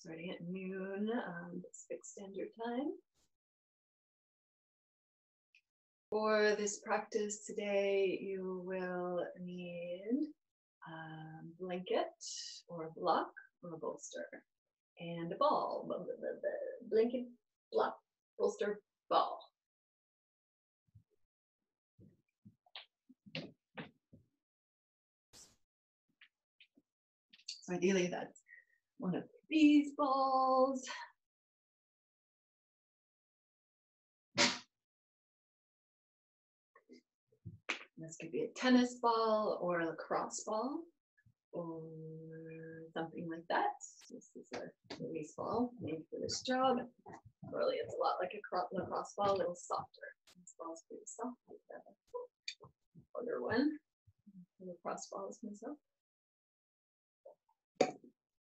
starting at noon Pacific Standard Time. For this practice today, you will need a blanket or a block or a bolster and a ball. Blanket, block, bolster, ball. So ideally that's one of these balls. This could be a tennis ball or a lacrosse ball or something like that. This is a release ball made for this job. Really, it's a lot like a lacrosse ball, a little softer. This ball is pretty soft. Like that. Other one. The lacrosse ball is myself.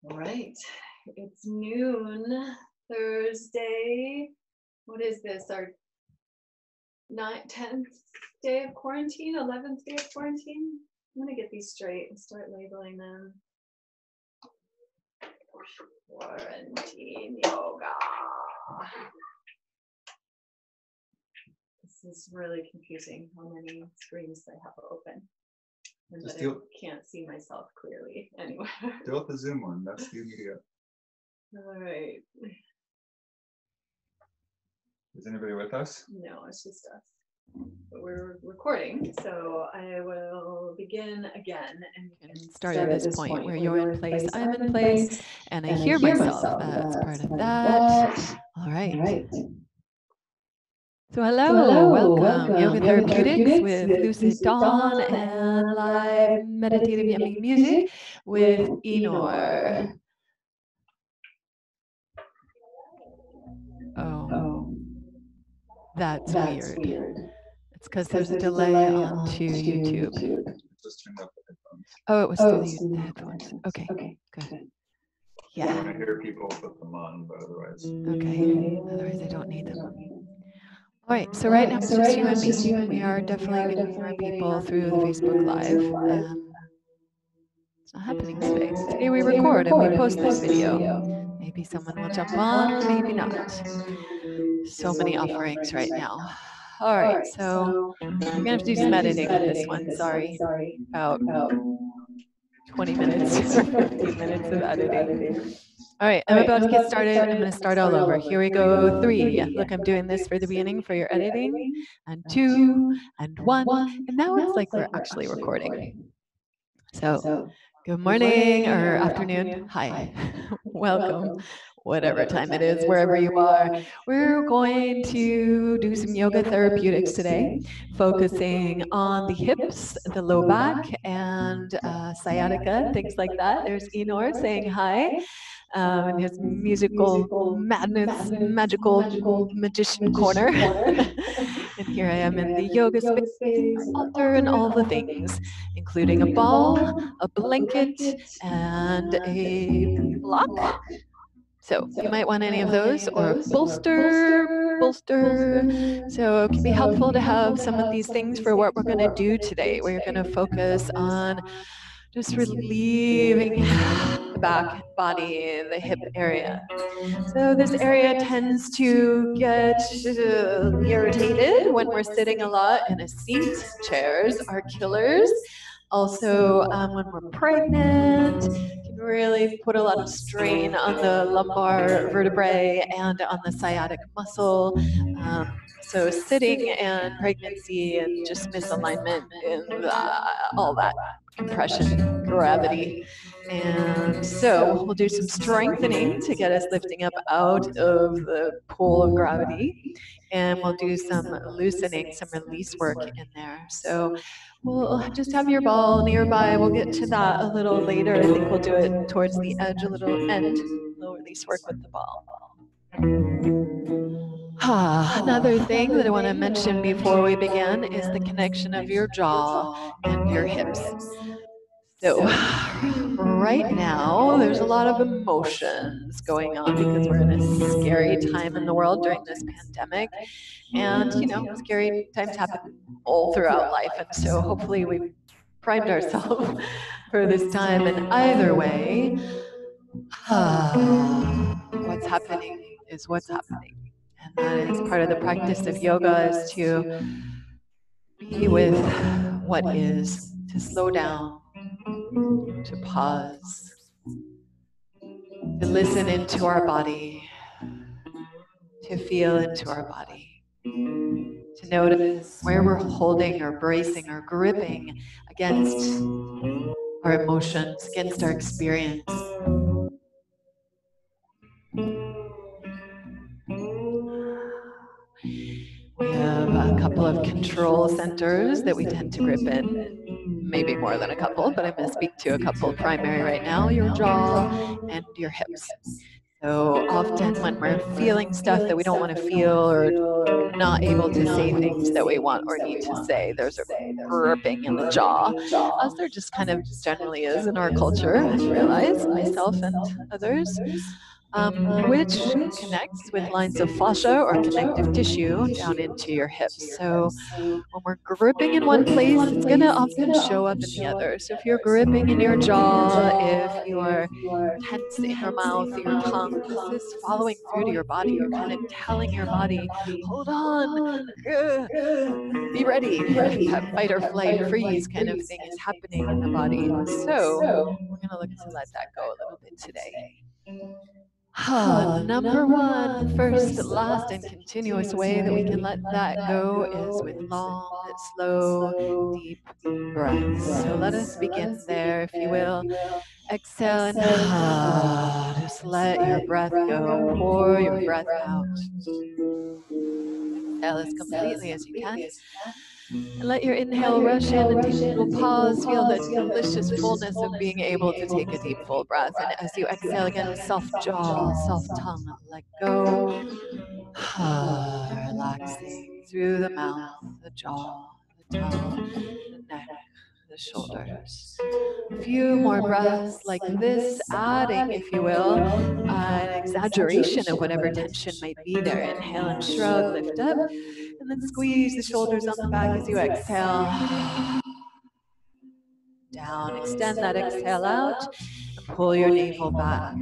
All right, it's noon, Thursday. What is this? Our 10th day of quarantine, 11th day of quarantine? I'm gonna get these straight and start labeling them. Quarantine yoga. This is really confusing how many screens I have open. And that I can't see myself clearly anywhere. Do it the Zoom one. That's the video. All right. Is anybody with us? No, it's just us. But we're recording, so I will begin again and start at this point where you're in place, I'm in place, and I hear myself. That's part of that. All right. So hello, welcome. Yoga Therapeutics with Lucid Dawn and live meditative yummy music with Eenor. Oh, that's weird. It's because there's a delay onto YouTube. Just turned up the headphones. Oh, it was through the headphones. Okay, good. Yeah. I want to hear people put them on, but otherwise. Okay, otherwise I don't need them. All right, so right now it's just you and me. We are definitely getting more people through the Facebook Live. It's not happening today. Today we record and we post this video. Maybe someone will jump on, maybe not. So many offerings right now. All right, so we're gonna have to do some editing in this one. Sorry, about 20 minutes or 15 minutes of editing. All right, I'm about to get started. I'm going to start all over. Here we go. 3. Look, I'm doing this for the beginning for your editing. And 2, and 1. And now it's like we're actually recording. So, good morning or afternoon. Hi. Welcome. Whatever time it is, wherever you are. We're going to do some yoga therapeutics today, focusing on the hips, the low back, and sciatica, things like that. There's Eenor saying hi. In his musical madness, magical magician corner. And here I am in the yoga space, altar, and all the things, including a ball, a blanket, and a block. So you might want any of those, or a bolster. So it can be helpful to have some of these things for what we're going to do today. We're going to focus on just relieving the back body, the hip area. So this area tends to get irritated when we're sitting a lot in a seat. Chairs are killers. Also, when we're pregnant, can really put a lot of strain on the lumbar vertebrae and on the sciatic muscle. So sitting and pregnancy and just misalignment and all that compression, gravity. And so we'll do some strengthening to get us lifting up out of the pull of gravity. And we'll do some loosening, some release work in there. So we'll just have your ball nearby. We'll get to that a little later. I think we'll do it towards the edge, a little end. We'll release work with the ball. Another thing that I want to mention before we begin is the connection of your jaw and your hips. So right now, there's a lot of emotions going on because we're in a scary time in the world during this pandemic. And, you know, scary times happen all throughout life. And so hopefully we've primed ourselves for this time. And either way, happening is what's happening. And that is part of the practice of yoga, is to be with what is, to slow down, to pause, to listen into our body, to feel into our body, to notice where we're holding or bracing or gripping against our emotions, against our experience. We have a couple of control centers that we tend to grip in, maybe more than a couple, but I'm going to speak to a couple primary right now: your jaw and your hips. So often when we're feeling stuff that we don't want to feel, or not able to say things that we want or need to say, there's a gripping in the jaw, as there just kind of generally is in our culture, I realize, myself and others, which connects with lines of fascia or connective tissue down into your hips. So when we're gripping in one place, it's going to often show up in the other. So if you're gripping in your jaw, if you're tense in your mouth, your tongue, this is following through to your body. You're kind of telling your body, hold on, be ready. That fight or flight, freeze kind of thing is happening in the body. So we're going to look to let that go a little bit today. Number one, first, last, and continuous way that we can let that go is with long, slow, deep breaths. So let us begin there, if you will. Exhale and just let your breath go. Pour your breath out. Exhale as completely as you can. And let your inhale rush in and take a little pause. Feel the delicious fullness of being able to take a deep, full breath. And as you exhale again, soft jaw, soft tongue, let go. Relaxing through the mouth, the jaw, the tongue, the neck, the shoulders. A few more breaths like this, adding, if you will, an exaggeration of whatever tension might be there. Inhale and shrug, lift up, and then squeeze the shoulders on the back as you exhale. Down, extend that exhale out, and pull your navel back.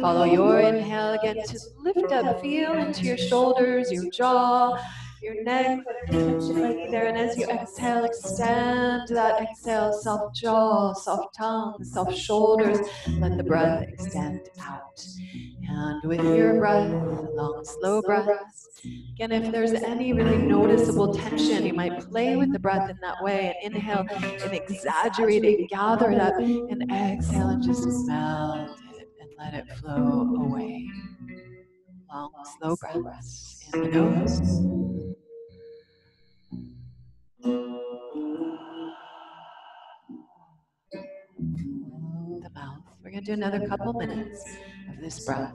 Follow your inhale again to lift up, feel into your shoulders, your jaw, your neck, whatever tension might be there. And as you exhale, extend that exhale, soft jaw, soft tongue, soft shoulders. Let the breath extend out. And with your breath, long, slow breaths. Again, if there's any really noticeable tension, you might play with the breath in that way and inhale and exaggerate it, gather that, and exhale and just melt it and let it flow away. Long, slow breaths in the nose. The mouth. We're going to do another couple minutes of this breath.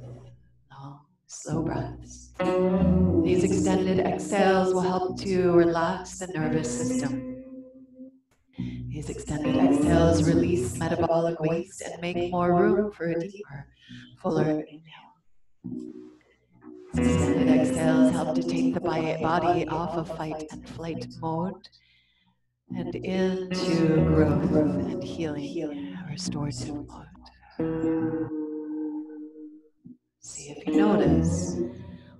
Long, slow breaths. These extended exhales will help to relax the nervous system. These extended exhales release metabolic waste and make more room for a deeper, fuller inhale. These extended exhales help to take the body off of fight and flight mode and into growth and healing, restorative mode. See if you notice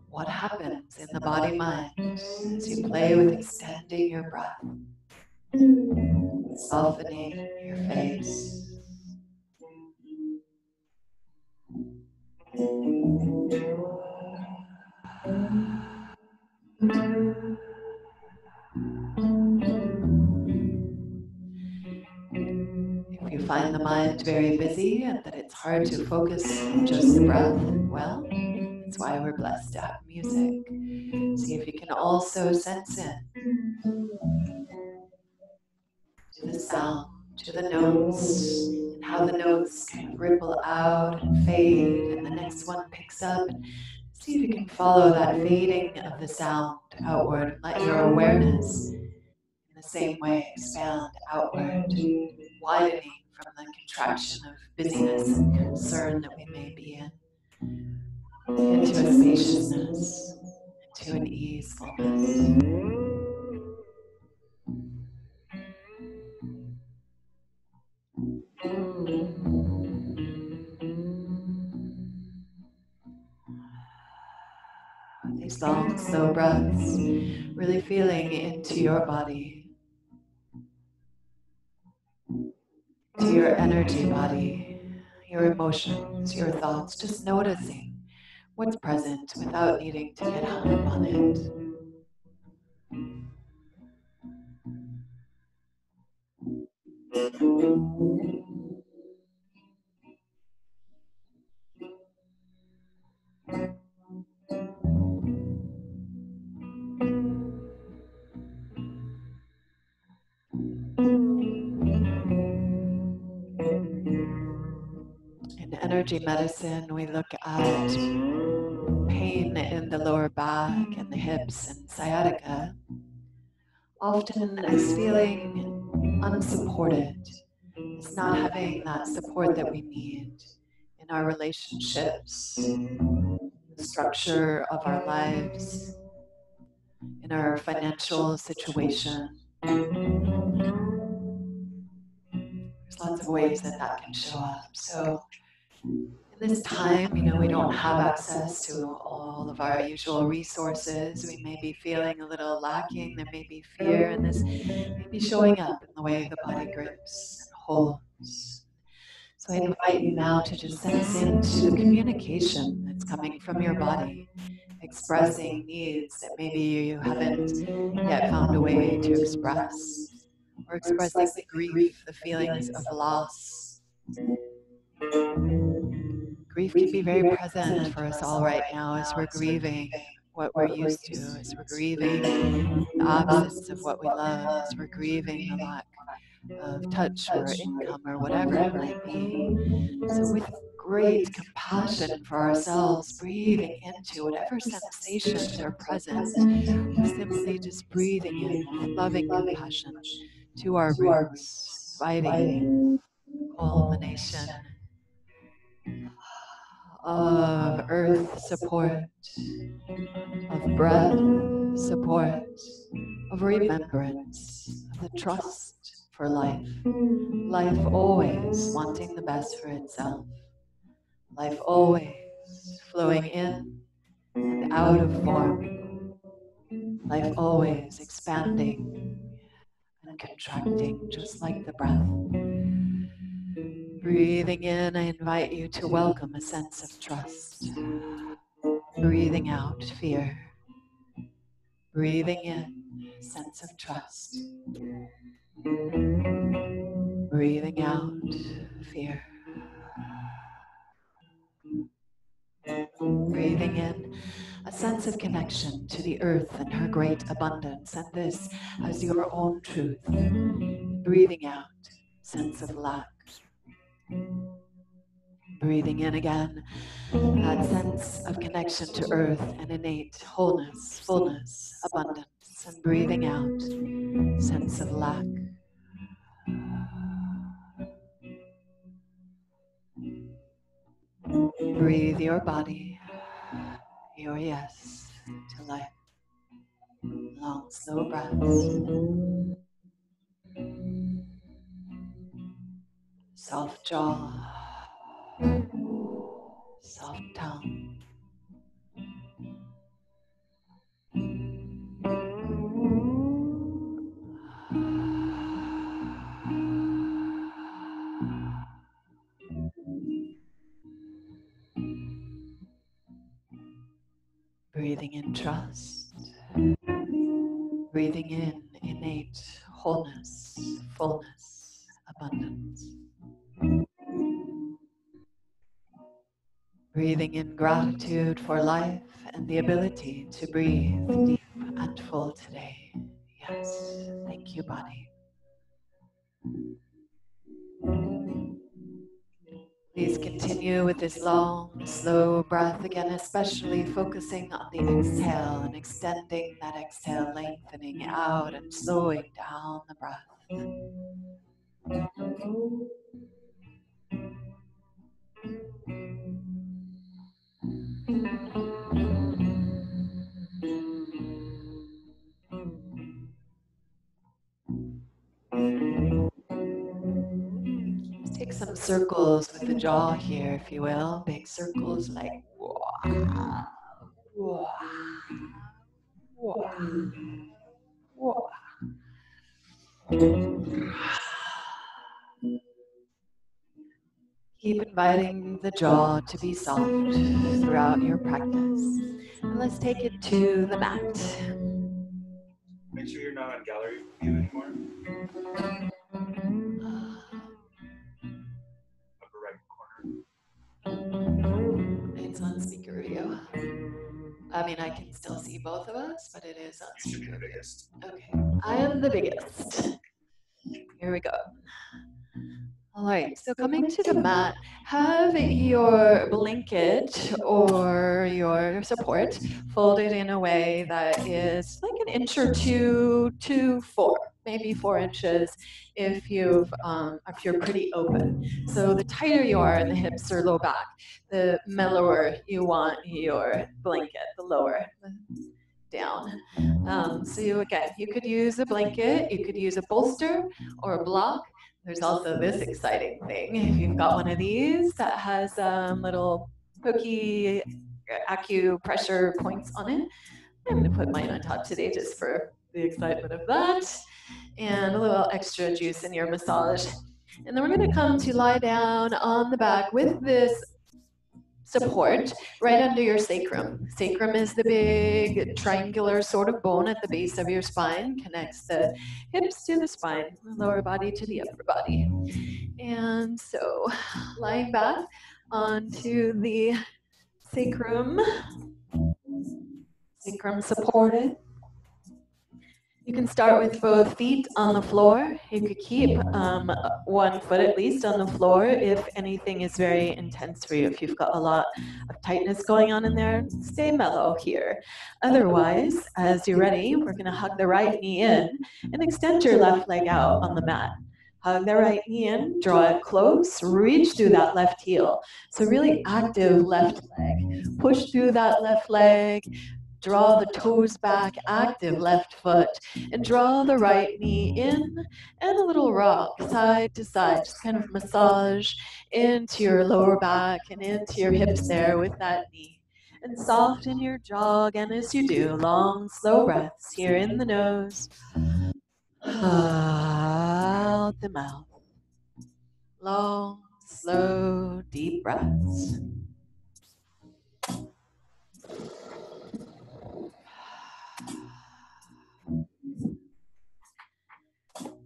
what happens in the body-mind as you play with extending your breath, softening your face. If you find the mind very busy and that it's hard to focus on just the breath, well, that's why we're blessed to have music. See if you can also sense in to the sound, to the notes, and how the notes kind of ripple out and fade, and the next one picks up. And see if you can follow that fading of the sound outward. Let your awareness in the same way expand outward, widening from the contraction of busyness and concern that we may be in, into a spaciousness, into an easefulness. These long, slow breaths, really feeling into your body, to your energy body, your emotions, your thoughts, just noticing what's present without needing to get hung up on it. In energy medicine, we look at pain in the lower back and the hips and sciatica, often as feeling unsupported, as not having that support that we need in our relationships, the structure of our lives, in our financial situation. There's lots of ways that that can show up. So in this time, we don't have access to all of our usual resources. We may be feeling a little lacking. There may be fear, and this may be showing up in the way the body grips and holds. So I invite you now to just sense into the communication that's coming from your body, expressing needs that maybe you haven't yet found a way to express, or expressing the grief, the feelings of loss. Grief can be very present for us all right now as we're grieving what we're used to, as we're grieving the absence of what we love, as we're grieving the lack of touch or income or whatever it might be. So with great compassion for ourselves, breathing into whatever sensations are present, simply just breathing in with loving compassion to our roots, inviting culmination of earth support, of breath support, of remembrance, of the trust for life. Life always wanting the best for itself. Life always flowing in and out of form. Life always expanding and contracting just like the breath. Breathing in, I invite you to welcome a sense of trust. Breathing out, fear. Breathing in, sense of trust. Breathing out, fear. Breathing in, a sense of connection to the earth and her great abundance, and this as your own truth. Breathing out, sense of lack. Breathing in again, that sense of connection to earth and innate wholeness, fullness, abundance, and breathing out, sense of lack. Breathe your body, your yes to life. Long, slow breaths. Soft jaw, soft tongue. Breathing in trust. Breathing in innate wholeness, fullness, abundance. Breathing in gratitude for life and the ability to breathe deep and full today. Yes, thank you, body. Please continue with this long, slow breath again, especially focusing on the exhale and extending that exhale, lengthening out and slowing down the breath. Let's take some circles with the jaw here, if you will. Big circles like wah, wah. Keep inviting the jaw to be soft throughout your practice. And let's take it to the mat. Make sure you're not on gallery view anymore. Upper right corner. It's on speaker view. I mean, I can still see both of us, but it is on You should be speaker the view. biggest. Okay, I am the biggest. Here we go. All right, so coming to the mat, have your blanket or your support folded in a way that is like an inch or two to 4, maybe 4 inches if you're pretty open. So the tighter you are in the hips or low back, the mellower you want your blanket, the lower down. So you could use a blanket, you could use a bolster or a block. There's also this exciting thing. If you've got one of these that has little pokey acupressure points on it, I'm going to put mine on top today just for the excitement of that and a little extra juice in your massage. And then we're going to come to lie down on the back with this support right under your sacrum. Sacrum is the big triangular sort of bone at the base of your spine, connects the hips to the spine, the lower body to the upper body. And so lying back onto the sacrum supported. You can start with both feet on the floor. You could keep one foot at least on the floor if anything is very intense for you. If you've got a lot of tightness going on in there, stay mellow here. Otherwise, as you're ready, we're going to hug the right knee in and extend your left leg out on the mat. Hug the right knee in, draw it close, reach through that left heel. So really active left leg. Push through that left leg. Draw the toes back, active left foot, and draw the right knee in, and a little rock side to side, just kind of massage into your lower back and into your hips there with that knee. And soften your jaw again as you do, long, slow breaths here in the nose, out the mouth. Long, slow, deep breaths.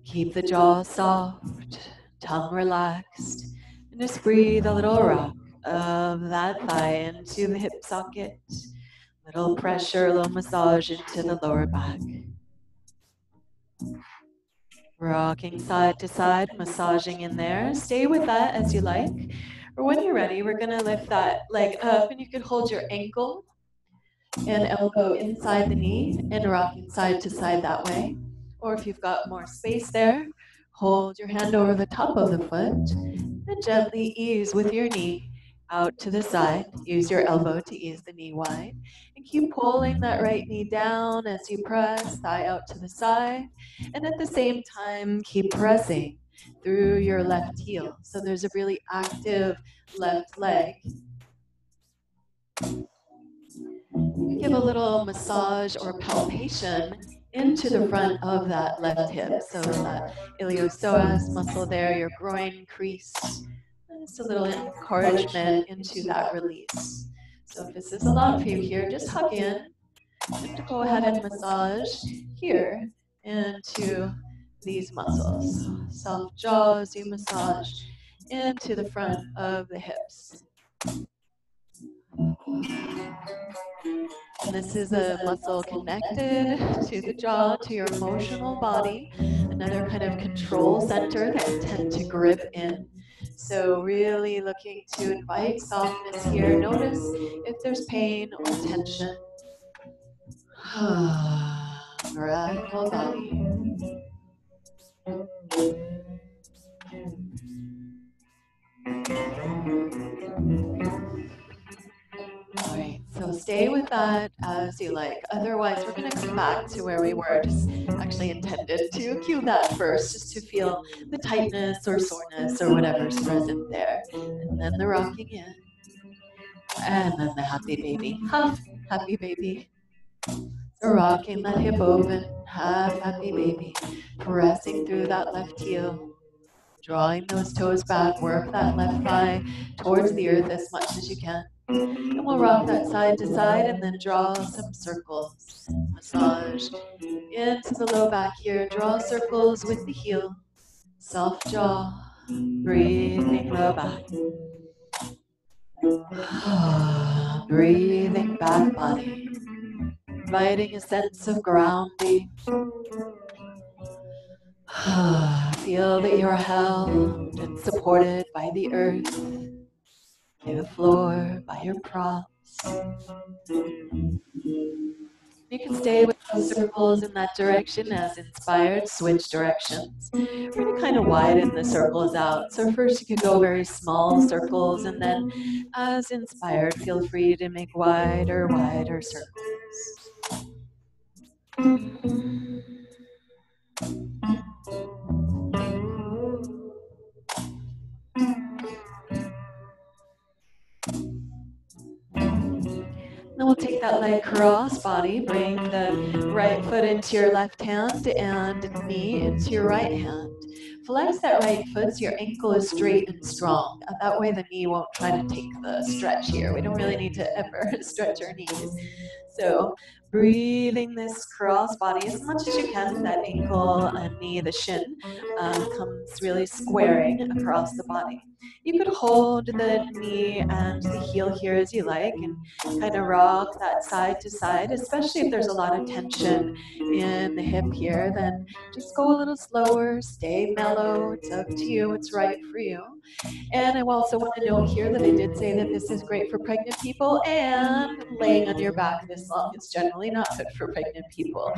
Keep the jaw soft, tongue relaxed, and just breathe a little rock of that thigh into the hip socket. Little pressure, a little massage into the lower back. Rocking side to side, massaging in there. Stay with that as you like. Or when you're ready, we're going to lift that leg up, and you can hold your ankle and elbow inside the knee and rocking side to side that way. Or if you've got more space there, hold your hand over the top of the foot and gently ease with your knee out to the side. Use your elbow to ease the knee wide. And keep pulling that right knee down as you press, thigh out to the side. And at the same time, keep pressing through your left heel. So there's a really active left leg. Give a little massage or palpation into the front of that left hip. So that iliopsoas muscle there, your groin crease. Just a little encouragement into that release. So if this is a lot for you here, just hug in and go ahead and massage here into these muscles. Soft jaw as you massage into the front of the hips. And this is a muscle connected to the jaw, to your emotional body, another kind of control center that you tend to grip in. So really looking to invite softness here. Notice if there's pain or tension. Radical body. All right, so stay with that as you like. Otherwise, we're going to come back to where we were. Just actually intended to cue that first, just to feel the tightness or soreness or whatever's present there. And then the rocking in. And then the happy baby. Huff, happy baby. So Rocking that hip open, half happy baby. Pressing through that left heel. Drawing those toes back, work that left thigh towards the earth as much as you can. And we'll rock that side to side and then draw some circles. Massage into the low back here. Draw circles with the heel. Soft jaw. Breathing low back. Breathing back body. Inviting a sense of grounding. Feel that you're held and supported by the earth, by the floor, by your props. You can stay with those circles in that direction as inspired, switch directions. We're going to kind of widen the circles out. So first you could go very small circles, and then as inspired, feel free to make wider, wider circles. Then we'll take that leg cross body, bring the right foot into your left hand and knee into your right hand. Flex that right foot so your ankle is straight and strong. That way the knee won't try to take the stretch here. We don't really need to ever stretch our knees. So breathing this cross body as much as you can. That ankle and knee, the shin, comes really squaring across the body. You could hold the knee and the heel here as you like and kind of rock that side to side, especially if there's a lot of tension in the hip here, then just go a little slower, stay mellow. It's up to you, what's right for you. And I also want to note here that I did say that this is great for pregnant people, and laying on your back this long is generally not good for pregnant people.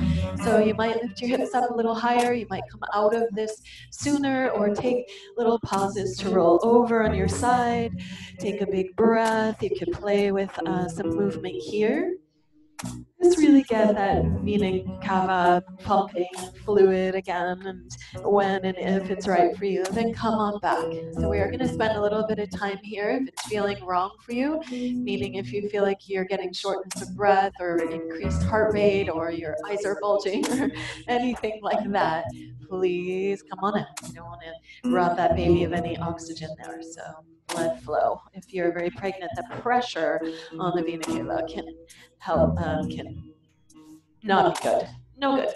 So you might lift your hips up a little higher, you might come out of this sooner, or take little pauses to roll over on your side. Take a big breath. You could play with some movement here. Just really get that vena cava pumping fluid again, and when and if it's right for you, then come on back. So we are going to spend a little bit of time here if it's feeling wrong for you, meaning if you feel like you're getting shortness of breath or increased heart rate or your eyes are bulging or anything like that, please come on in. You don't want to rob that baby of any oxygen there. So blood flow. If you're very pregnant, the pressure on the vena cava can help, can not be good. No good.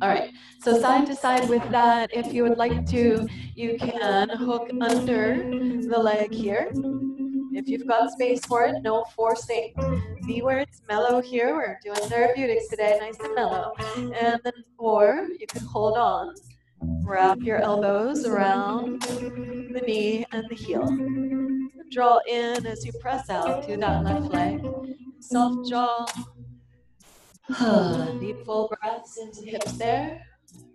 All right, so side to side with that, if you would like to, you can hook under the leg here. If you've got space for it, no forcing. Be where it's mellow here. We're doing therapeutics today, nice and mellow. And then, or you can hold on. Wrap your elbows around the knee and the heel. Draw in as you press out through that left leg. Soft jaw. Deep full breaths into the hips there.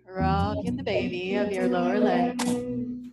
Rocking the baby of your lower leg. And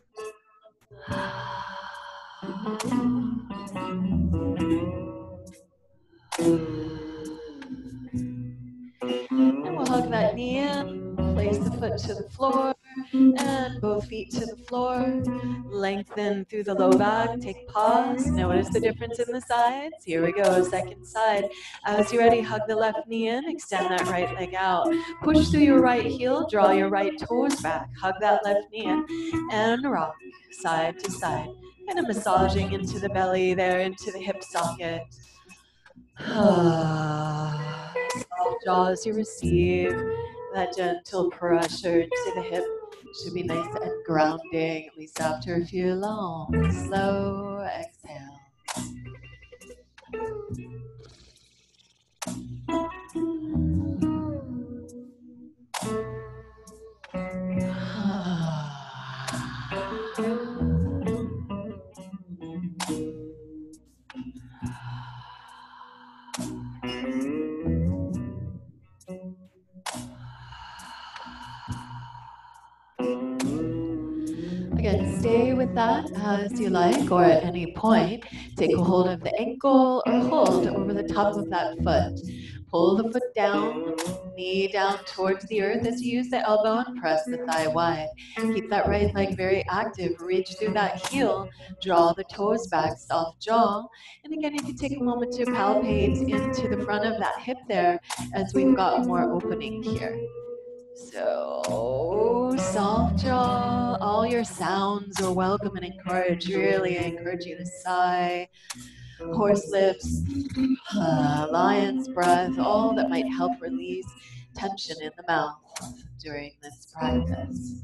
we'll hug that knee in, place the foot to the floor, and both feet to the floor. Lengthen through the low back, take pause, notice the difference in the sides. Here we go, second side. As you're ready, hug the left knee in, extend that right leg out. Push through your right heel, draw your right toes back, hug that left knee in, and rock side to side. Kind of massaging into the belly there, into the hip socket. Soft jaw as you receive that gentle pressure into the hip. Should be nice and grounding, at least after a few long, slow exhales. Again, stay with that as you like, or at any point, take a hold of the ankle or hold over the top of that foot. Pull the foot down, knee down towards the earth as you use the elbow and press the thigh wide. Keep that right leg very active. Reach through that heel, draw the toes back, soft jaw. And again, you can take a moment to palpate into the front of that hip there as we've got more opening here. So, soft jaw, all your sounds are welcome and encouraged. Really encourage you to sigh, horse lips, lion's breath, all that might help release tension in the mouth during this practice.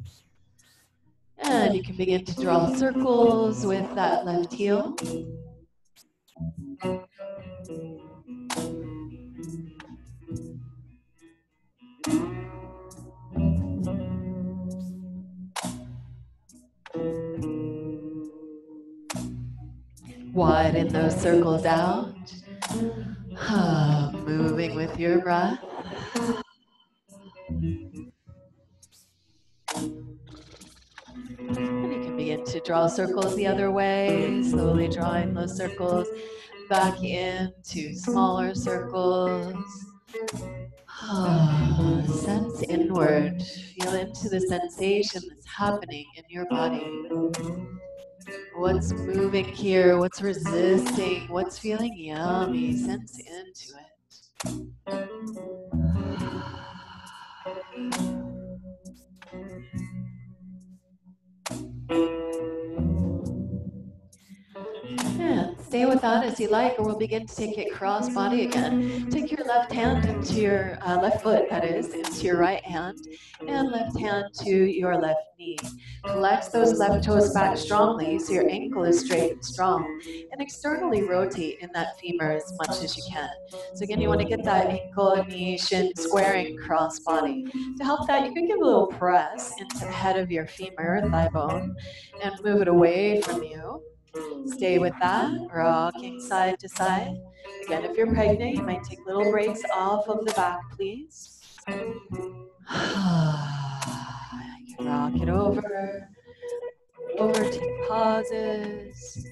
And you can begin to draw circles with that left heel. Widen those circles out. Moving with your breath. And you can begin to draw circles the other way, slowly drawing those circles back into smaller circles. Sense inward. Feel into the sensation that's happening in your body. What's moving here? What's resisting? What's feeling yummy? Sense into it. And stay with that as you like, or we'll begin to take it cross body again. Take your left hand into your left foot, that is, into your right hand, and left hand to your left knee. Flex those left toes back strongly so your ankle is straight and strong, and externally rotate in that femur as much as you can. So again, you want to get that ankle, knee, shin squaring cross body. To help that, you can give a little press into the head of your femur, thigh bone, and move it away from you. Stay with that, rocking side to side. Again, if you're pregnant, you might take little breaks off of the back, please. You can rock it over, take pauses.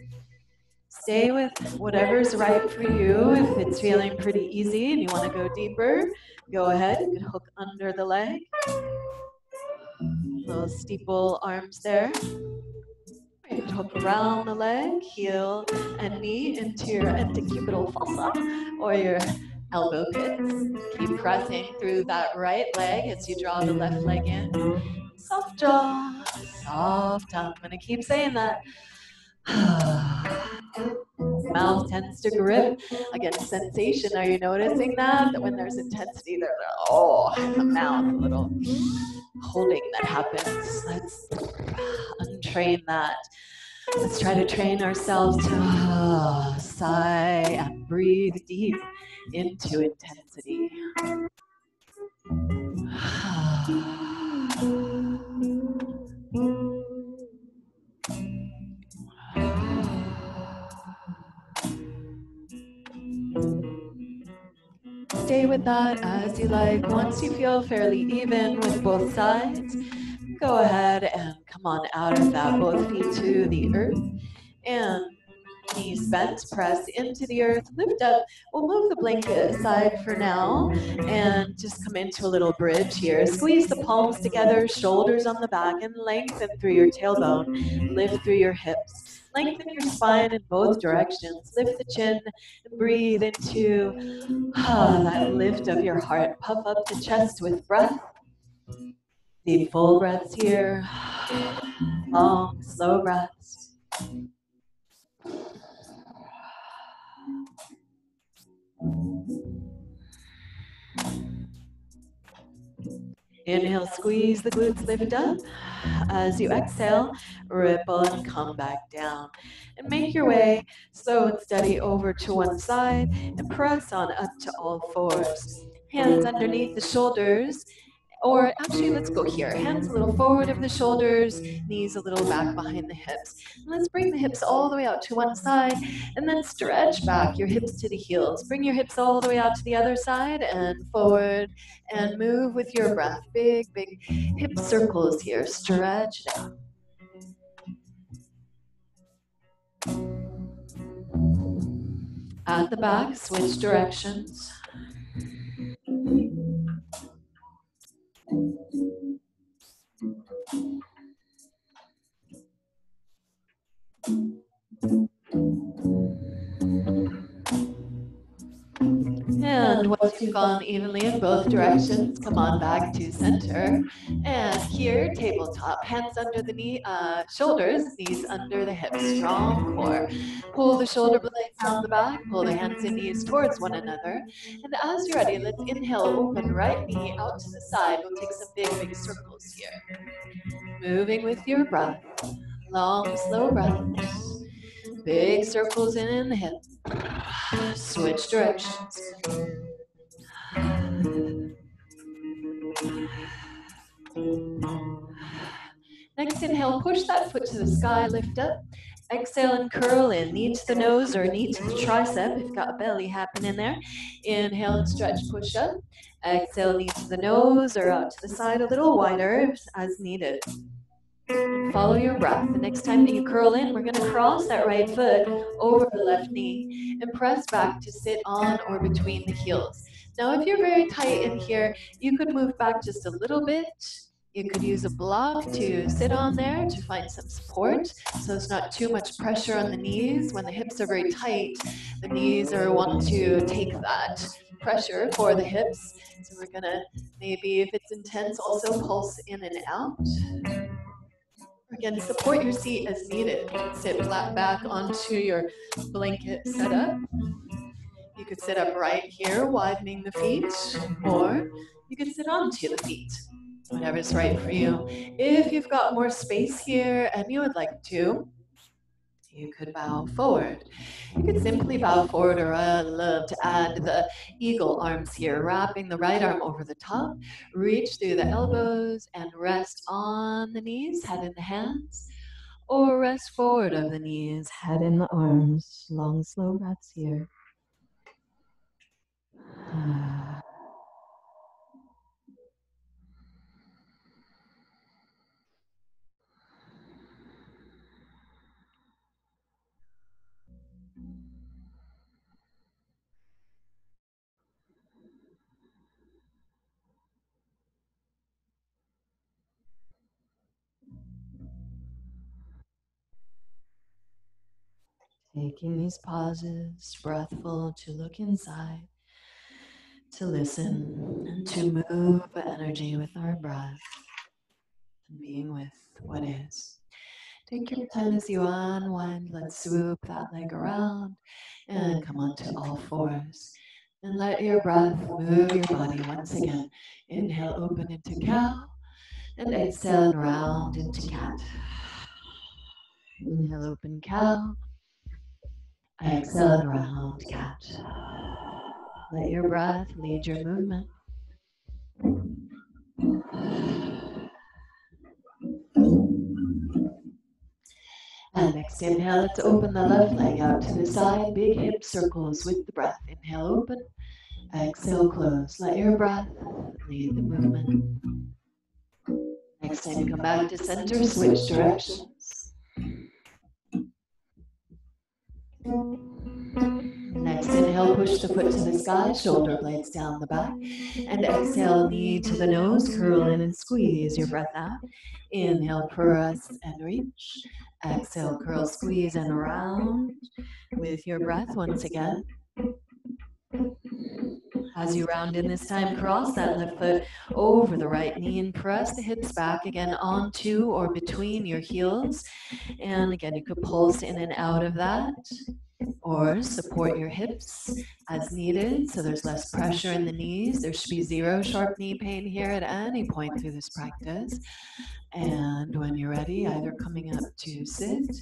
Stay with whatever's right for you. If it's feeling pretty easy and you want to go deeper, go ahead. You can hook under the leg. Little steeple arms there. You can hook around the leg, heel and knee into your antecubital fossa or your elbow pits. Keep pressing through that right leg as you draw the left leg in. Soft jaw, soft tongue. I'm going to keep saying that. Mouth tends to grip. Again, sensation. Are you noticing that? That when there's intensity, there's the mouth, a little holding that happens. Let's untrain that. Let's try to train ourselves to sigh and breathe deep into intensity. Stay with that as you like. Once you feel fairly even with both sides, go ahead and come on out of that, both feet to the earth. And knees bent, press into the earth, lift up. We'll move the blanket aside for now and just come into a little bridge here. Squeeze the palms together, shoulders on the back, and lengthen through your tailbone. Lift through your hips. Lengthen your spine in both directions. Lift the chin and breathe into that lift of your heart. Puff up the chest with breath. Deep, full breaths here. Long, slow breaths. Inhale, squeeze the glutes, lift up. As you exhale, ripple and come back down. And make your way slow and steady over to one side and press on up to all fours. Hands underneath the shoulders. Or actually, let's go here. Hands a little forward of the shoulders, knees a little back behind the hips. And let's bring the hips all the way out to one side and then stretch back your hips to the heels. Bring your hips all the way out to the other side and forward and move with your breath. Big, big hip circles here. Stretch down. At the back, switch directions. And once you've gone evenly in both directions, come on back to center. And here, tabletop, hands under the knee, shoulders, knees under the hips, strong core. Pull the shoulder blades down the back, pull the hands and knees towards one another. And as you're ready, let's inhale, open right knee out to the side. We'll take some big, big circles here. Moving with your breath, long, slow breaths. Big circles in the hip. Switch directions. Next inhale, push that foot to the sky, lift up. Exhale and curl in, knee to the nose or knee to the tricep if you've got a belly happening there. Inhale and stretch, push up. Exhale, knee to the nose or out to the side a little wider as needed. And follow your breath. The next time that you curl in, we're going to cross that right foot over the left knee and press back to sit on or between the heels. Now, if you're very tight in here, you could move back just a little bit. You could use a block to sit on there to find some support, so it's not too much pressure on the knees. When the hips are very tight, the knees are wanting to take that pressure for the hips. So we're going to, maybe if it's intense, also pulse in and out. Again, support your seat as needed. Sit flat back onto your blanket setup. You could sit upright here, widening the feet, or you could sit onto the feet, whatever's right for you. If you've got more space here and you would like to, you could bow forward. You could simply bow forward, or I love to add the eagle arms here, wrapping the right arm over the top. Reach through the elbows and rest on the knees, head in the hands, or rest forward of the knees, head in the arms. Long, slow breaths here. Taking these pauses, breathful, to look inside, to listen, and to move the energy with our breath, and being with what is. Take your time as you unwind. Let's swoop that leg around and come onto all fours. And let your breath move your body once again. Inhale, open into cow, and exhale and round into cat. Inhale, open cow. Exhale and round cat. Let your breath lead your movement. And next inhale, let's open the left leg out to the side. Big hip circles with the breath. Inhale, open. Exhale, close. Let your breath lead the movement. Next time, come back to center, switch directions. Next inhale, push the foot to the sky, shoulder blades down the back. And exhale, knee to the nose, curl in and squeeze your breath out. Inhale, press and reach. Exhale, curl, squeeze and round with your breath once again. As you round in this time, cross that left foot over the right knee and press the hips back again onto or between your heels. And again, you could pulse in and out of that, or support your hips as needed so there's less pressure in the knees. There should be zero sharp knee pain here at any point through this practice. And when you're ready, either coming up to sit,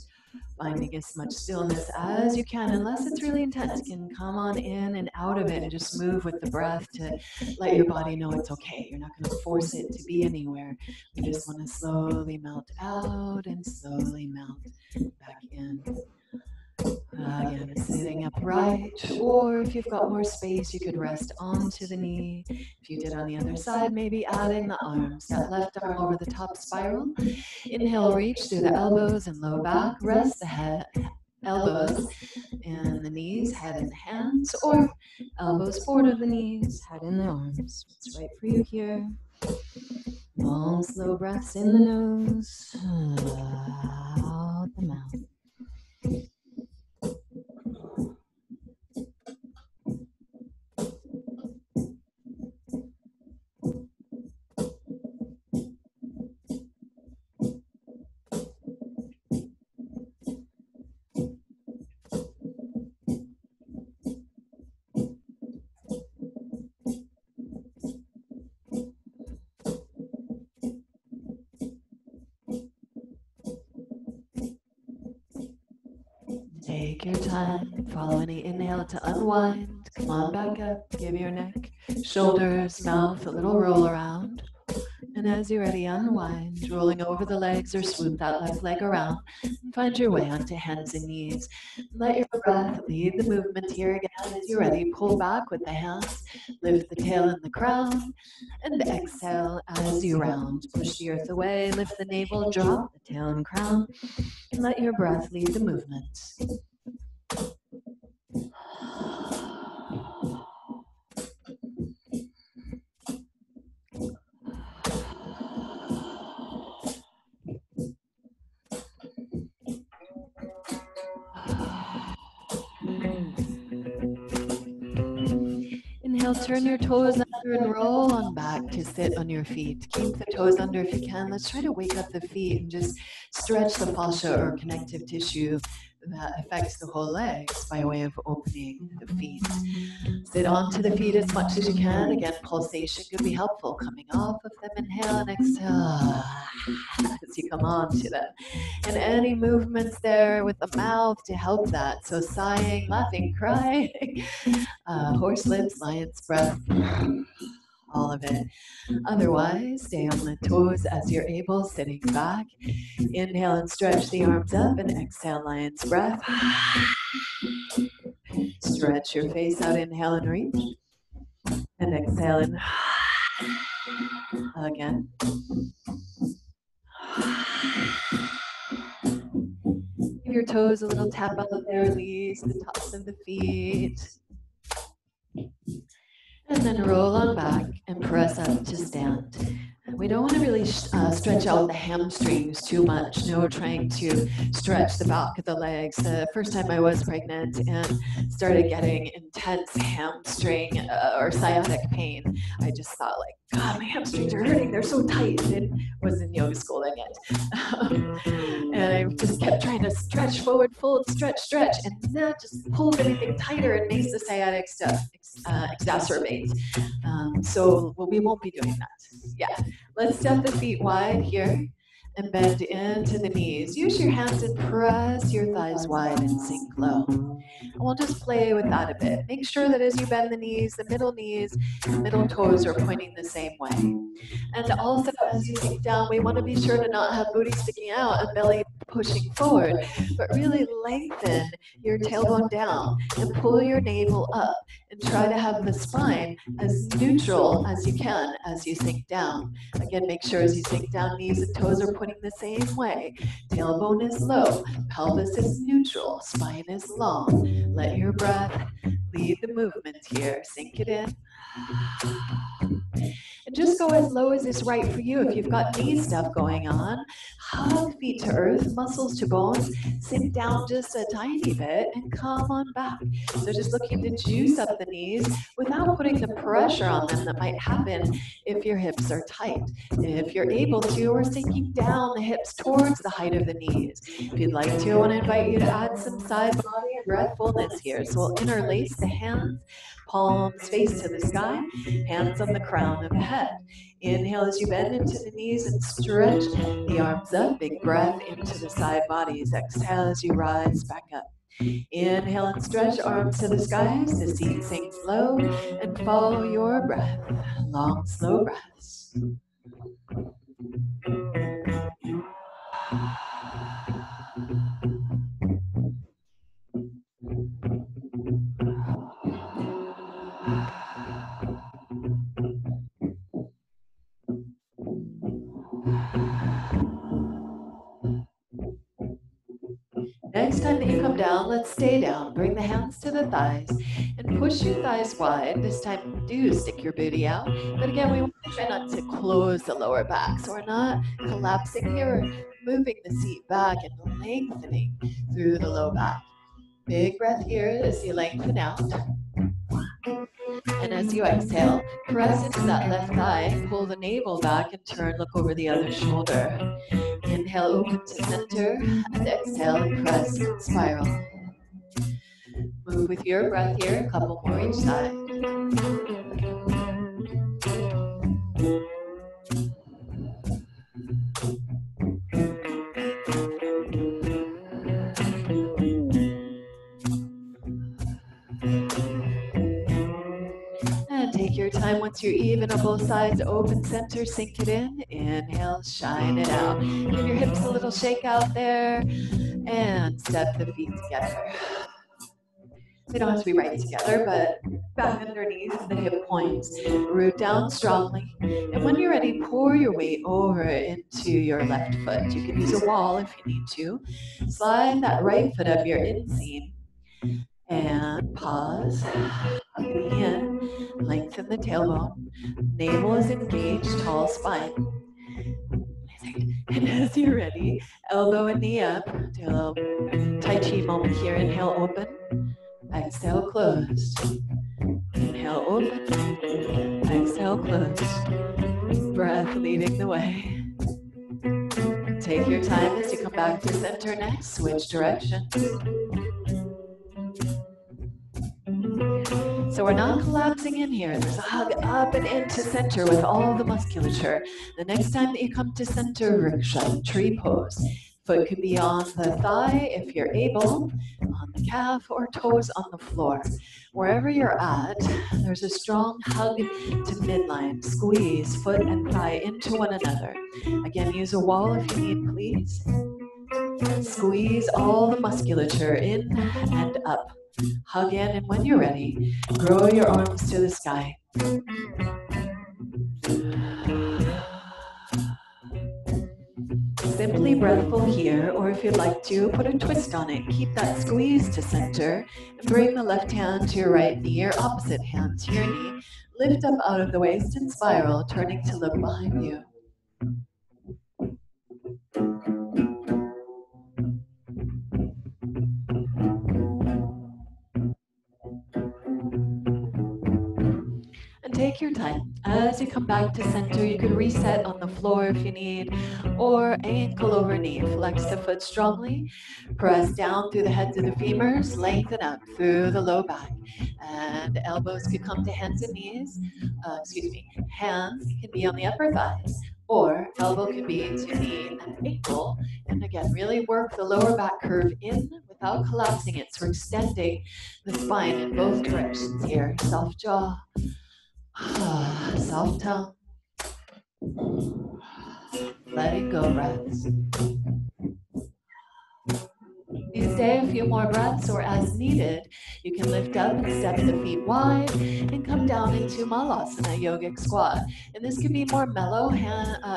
finding as much stillness as you can, unless it's really intense. You can come on in and out of it and just move with the breath to let your body know it's okay. You're not going to force it to be anywhere. We just want to slowly melt out and slowly melt back in. Again, sitting upright, or if you've got more space, you could rest onto the knee. If you did on the other side, maybe adding the arms, that left arm over the top spiral. Inhale, reach through the elbows and low back. Rest the head, elbows in the knees, head in the hands, or elbows forward of the knees, head in the arms. What's right for you here? Long, slow breaths in the nose, out the mouth. Take your time. Follow any inhale to unwind. Come on back up. Give your neck, shoulders, mouth a little roll around. And as you're ready, unwind, rolling over the legs or swoop that left leg around and find your way onto hands and knees. Let your breath lead the movement here again. As you're ready, pull back with the hands, lift the tail and the crown, and exhale as you round. Push the earth away, lift the navel, drop the tail and crown, and let your breath lead the movement. Inhale, turn your toes under and roll on back to sit on your feet. Keep the toes under if you can. Let's try to wake up the feet and just stretch the fascia or connective tissue that affects the whole legs by way of opening the feet. Sit onto the feet as much as you can. Again, pulsation could be helpful. Coming off of them, inhale and exhale as you come onto them. And any movements there with the mouth to help that. So sighing, laughing, crying, horse lips, lion's breath, all of it. Otherwise, stay on the toes as you're able, sitting back. Inhale and stretch the arms up, and exhale, lion's breath. Stretch your face out, inhale and reach. And exhale and again. Give your toes a little tap out there, release the tops of the feet. And then roll on back and press up to stand. We don't want to really stretch out the hamstrings too much. No, trying to stretch the back of the legs. The first time I was pregnant and started getting intense hamstring or sciatic pain, I just thought like, God, my hamstrings are hurting. They're so tight. I was in yoga school then yet. And I just kept trying to stretch forward, fold, stretch, stretch. And that just pulls everything tighter and makes the sciatic stuff exacerbate. So we won't be doing that. Yeah. Let's step the feet wide here and bend into the knees. Use your hands and press your thighs wide and sink low. And we'll just play with that a bit. Make sure that as you bend the middle toes are pointing the same way. And also as you sink down, we want to be sure to not have booty sticking out and belly pushing forward, but really lengthen your tailbone down and pull your navel up and try to have the spine as neutral as you can as you sink down. Again, make sure as you sink down, knees and toes are pointing the same way. Tailbone is low, pelvis is neutral, spine is long. Let your breath lead the movement here. Sink it in. And just go as low as is right for you. If you've got knee stuff going on, hug feet to earth, muscles to bones, sink down just a tiny bit and come on back. So just looking to juice up the knees without putting the pressure on them that might happen if your hips are tight. If you're able to, we're sinking down the hips towards the height of the knees. If you'd like to, I want to invite you to add some side body and breathfulness here. So we'll interlace the hands, palms face to the sky, hands on the crown of the head. Inhale as you bend into the knees and stretch the arms up. Big breath into the side bodies. Exhale as you rise back up. Inhale and stretch arms to the skies. The seat sinks low and follow your breath. Long, slow breaths. Next time that you come down, let's stay down. Bring the hands to the thighs and push your thighs wide. This time, do stick your booty out. But again, we want to try not to close the lower back. So we're not collapsing here. We're moving the seat back and lengthening through the low back. Big breath here as you lengthen out. And as you exhale, press into that left thigh, pull the navel back and turn, look over the other shoulder. Inhale, open to center, and exhale, and press and spiral. Move with your breath here, a couple more each side. take your time. Once you're even on both sides, open center, sink it in. Inhale, shine it out. Give your hips a little shake out there and step the feet together. They don't have to be right together, but back underneath the hip points. Root down strongly. And when you're ready, pour your weight over into your left foot. You can use a wall if you need to. Slide that right foot up your inseam. And pause. Hug the knee in. Lengthen the tailbone. Navel is engaged, tall spine. And as you're ready, elbow and knee up. Do a little Tai Chi moment here. Inhale, open. Exhale, closed. Inhale, open. Exhale, closed. Breath leading the way. Take your time as you come back to center next. Switch direction. So we're not collapsing in here. There's a hug up and into center with all the musculature. The next time that you come to center, Vriksha, tree pose. Foot could be on the thigh if you're able, on the calf, or toes on the floor. Wherever you're at, there's a strong hug to midline. Squeeze foot and thigh into one another. Again, use a wall if you need, please. Squeeze all the musculature in and up. Hug in, and when you're ready, grow your arms to the sky. Simply breathful here, or if you'd like to, put a twist on it. Keep that squeeze to center, and bring the left hand to your right knee, or opposite hand to your knee. Lift up out of the waist and spiral, turning to look behind you. Take your time. As you come back to center, you could reset on the floor if you need, or ankle over knee. Flex the foot strongly. Press down through the heads of the femurs. Lengthen up through the low back. And elbows could come to hands and knees. Hands can be on the upper thighs, or elbow can be to knee and ankle. And again, really work the lower back curve in without collapsing it. So we're extending the spine in both directions here. Soft jaw. Soft tongue. Letting go breaths. You stay a few more breaths, or as needed, you can lift up and step the feet wide and come down into Malasana, yogic squat. And this can be more mellow,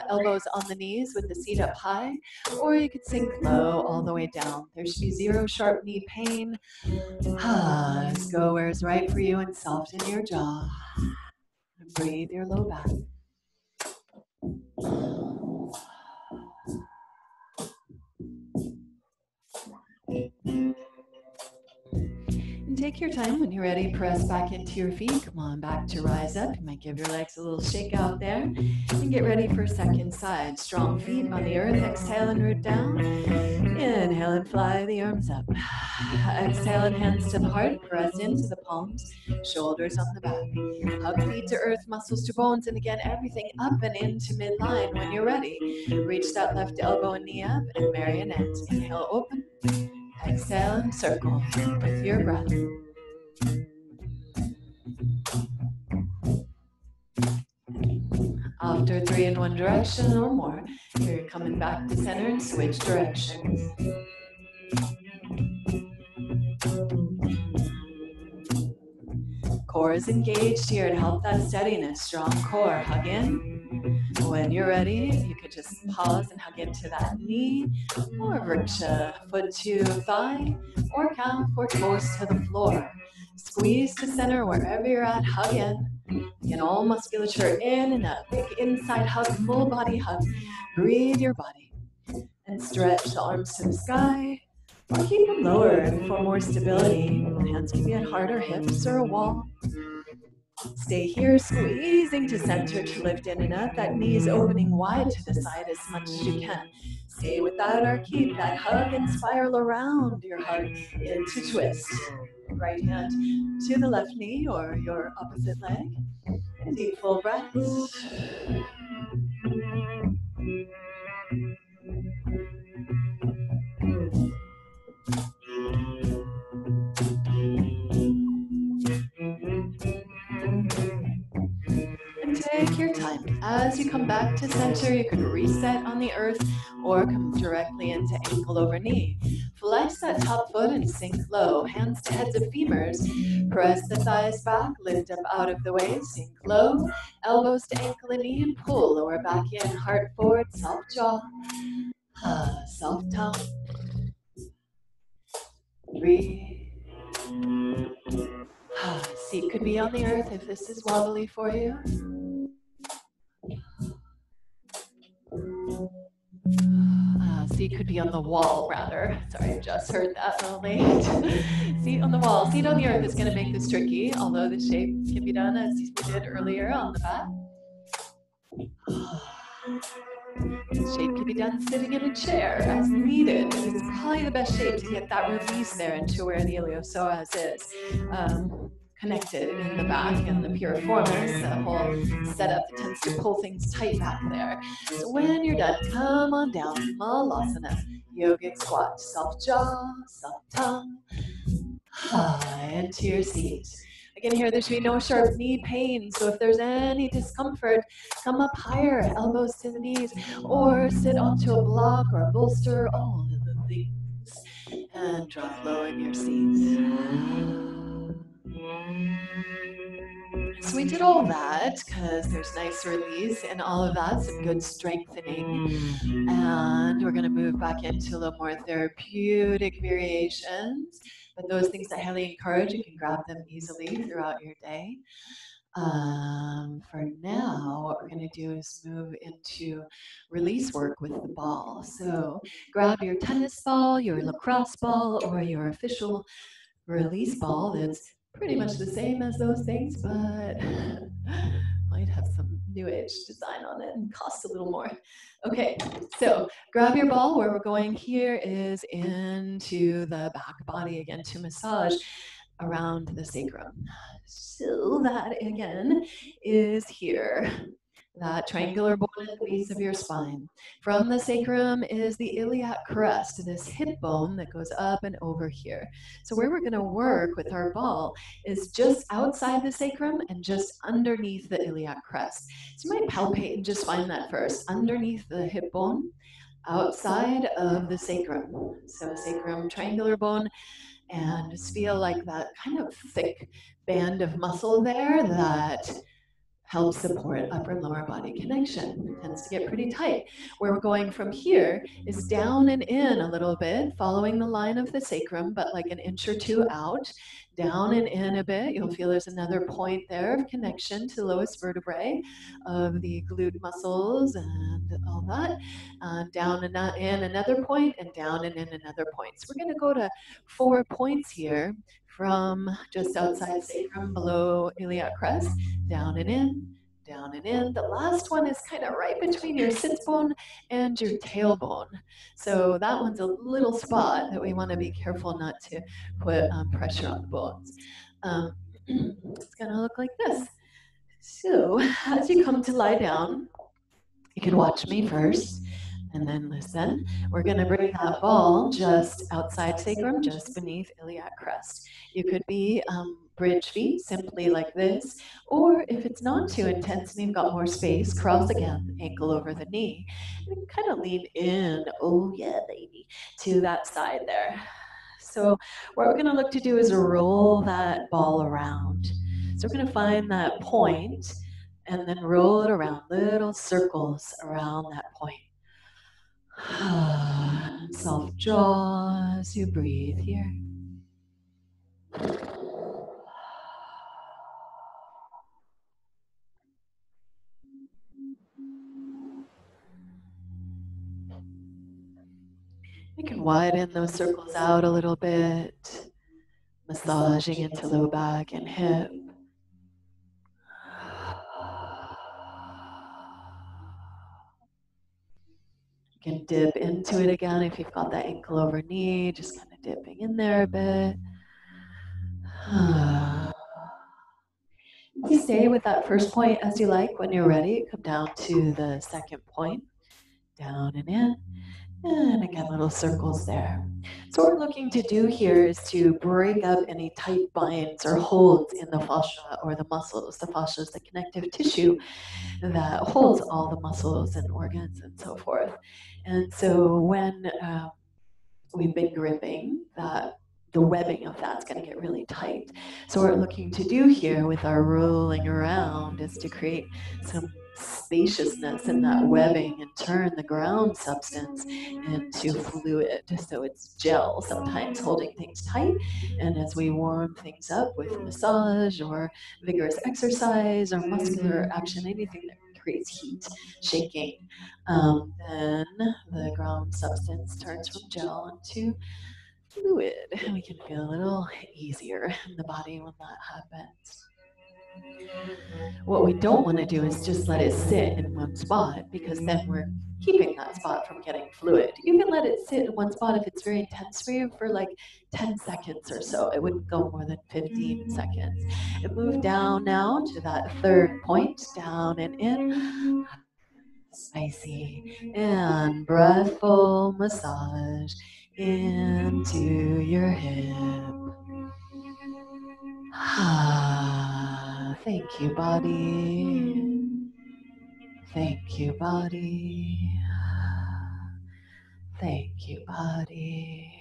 elbows on the knees with the seat up high, or you could sink low all the way down. There should be zero sharp knee pain. Just go where it's right for you and soften your jaw. Breathe your low back. And take your time. When you're ready, press back into your feet. Come on back to rise up. You might give your legs a little shake out there. And get ready for second side. Strong feet on the earth. Exhale and root down. Inhale and fly the arms up. Exhale and hands to the heart. Press into the palms. Shoulders on the back. Hug feet to earth, muscles to bones. And again, everything up and into midline. When you're ready, reach that left elbow and knee up and marionette. Inhale, open. Exhale and circle with your breath. After 3 in one direction or more, you're coming back to center and switch directions. Core is engaged here to help that steadiness. Strong core. Hug in. When you're ready, you could just pause and hug into that knee, or vriksha, foot to thigh, or calf, or toes to the floor. Squeeze to center wherever you're at. Hug in. Again, all musculature in and up. Big inside hug, full body hug. Breathe your body. And stretch the arms to the sky, or keep them lower for more stability. Hands can be at heart or hips or a wall. Stay here, squeezing to center to lift in and up. That knee is opening wide to the side as much as you can. Stay with that or keep that hug and spiral around your heart into twist. Right hand to the left knee or your opposite leg. Deep full breaths. take your time. As you come back to center, you can reset on the earth or come directly into ankle over knee. Flex that top foot and sink low. Hands to heads of femurs. Press the thighs back, lift up out of the way, sink low. Elbows to ankle and knee and pull. Lower back in, heart forward, soft jaw. Soft tongue. Breathe. Seat could be on the earth if this is wobbly for you. Seat could be on the wall, rather. Sorry, I just heard that a little late. Seat on the wall. Seat on the earth is going to make this tricky, although the shape can be done as we did earlier on the back. Shape can be done sitting in a chair as needed. It's probably the best shape to get that release there into where the iliopsoas is. Connected in the back and the piriformis, the whole setup that tends to pull things tight back there. So when you're done, come on down, Malasana, yogic squat, soft jaw, soft tongue, into your seat. Again here, there should be no sharp knee pain, so if there's any discomfort, come up higher, elbows to the knees, or sit onto a block or a bolster, all of the things, and drop low in your seat. So we did all that because there's nice release and all of that, some good strengthening. And we're going to move back into a little more therapeutic variations. But those things I highly encourage, you can grab them easily throughout your day. For now, what we're going to do is move into release work with the ball. So grab your tennis ball, your lacrosse ball, or your official release ball that's pretty much the same as those things, but might have some new age design on it and cost a little more. Okay, so grab your ball. Where we're going here is into the back body again to massage around the sacrum. So that again is here. That triangular bone at the base of your spine. From the sacrum is the iliac crest, this hip bone that goes up and over here. So where we're going to work with our ball is just outside the sacrum and just underneath the iliac crest. So you might palpate and just find that first, underneath the hip bone, outside of the sacrum. So sacrum, triangular bone, and just feel like that kind of thick band of muscle there that helps support upper and lower body connection. It tends to get pretty tight. Where we're going from here is down and in a little bit, following the line of the sacrum, but like an inch or two out, down and in a bit. You'll feel there's another point there of connection to the lowest vertebrae of the glute muscles and all that. Down and in another point, and down and in another point. So we're going to go to 4 points here, from just outside sacrum, below iliac crest, down and in, down and in. The last one is kind of right between your sits bone and your tailbone. So that one's a little spot that we want to be careful not to put pressure on the bones. It's going to look like this. So as you come to lie down, you can watch me first and then listen. We're going to bring that ball just outside sacrum, just beneath iliac crest. You could be bridge feet, simply like this, or if it's not too intense and you've got more space, cross again, ankle over the knee, and kind of lean in, oh yeah, baby, to that side there. So what we're going to look to do is roll that ball around. So we're going to find that point and then roll it around, little circles around that point. Soft jaw as you breathe here. You can widen those circles out a little bit, massaging into low back and hip. You can dip into it again if you've got that ankle over knee, just kind of dipping in there a bit. You stay with that first point as you like. When you're ready, come down to the second point. Down and in, And again, little circles there. So what we're looking to do here is to break up any tight binds or holds in the fascia or the muscles. The fascia is the connective tissue that holds all the muscles and organs and so forth. And so when we've been gripping, that the webbing of that's going to get really tight. So what we're looking to do here with our rolling around is to create some spaciousness in that webbing and turn the ground substance into fluid. So it's gel, sometimes holding things tight. And as we warm things up with massage or vigorous exercise or muscular action, anything that creates heat, shaking, then the ground substance turns from gel into fluid. And we can feel a little easier in the body when that happens. What we don't want to do is just let it sit in one spot, because then we're keeping that spot from getting fluid. You can let it sit in one spot if it's very intense for you for like 10 seconds or so. It wouldn't go more than 15 seconds. And move down now to that third point, down and in. Spicy and breathful massage into your hip. Thank you, body. Thank you, body. Thank you, body.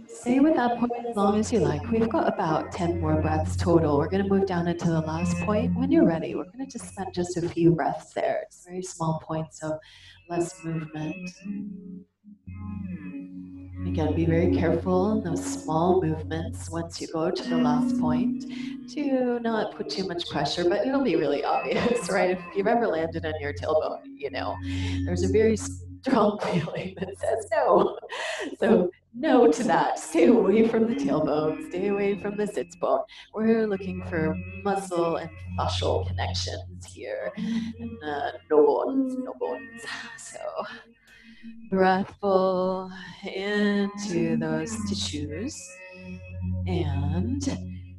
Stay with that point as long as you like. We've got about 10 more breaths total. We're going to move down into the last point. When you're ready, we're going to just spend just a few breaths there. It's a very small point, so less movement. Again, be very careful in those small movements once you go to the last point to not put too much pressure, but it'll be really obvious, right? If you've ever landed on your tailbone, you know, there's a very strong feeling that says no. So no to that. Stay away from the tailbone. Stay away from the sits bone. We're looking for muscle and fascial connections here. And no bones, no bones. So breathful into those tissues. And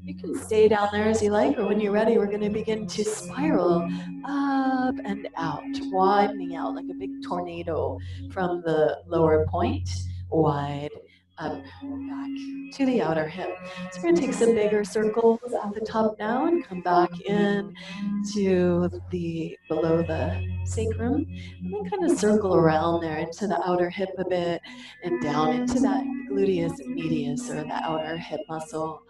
you can stay down there as you like, or when you're ready, we're going to begin to spiral up and out, widening out like a big tornado from the lower point, wide up back to the outer hip. So we're going to take some bigger circles at the top now and come back in to the below the sacrum, and then kind of circle around there into the outer hip a bit and down into that gluteus medius, or the outer hip muscle.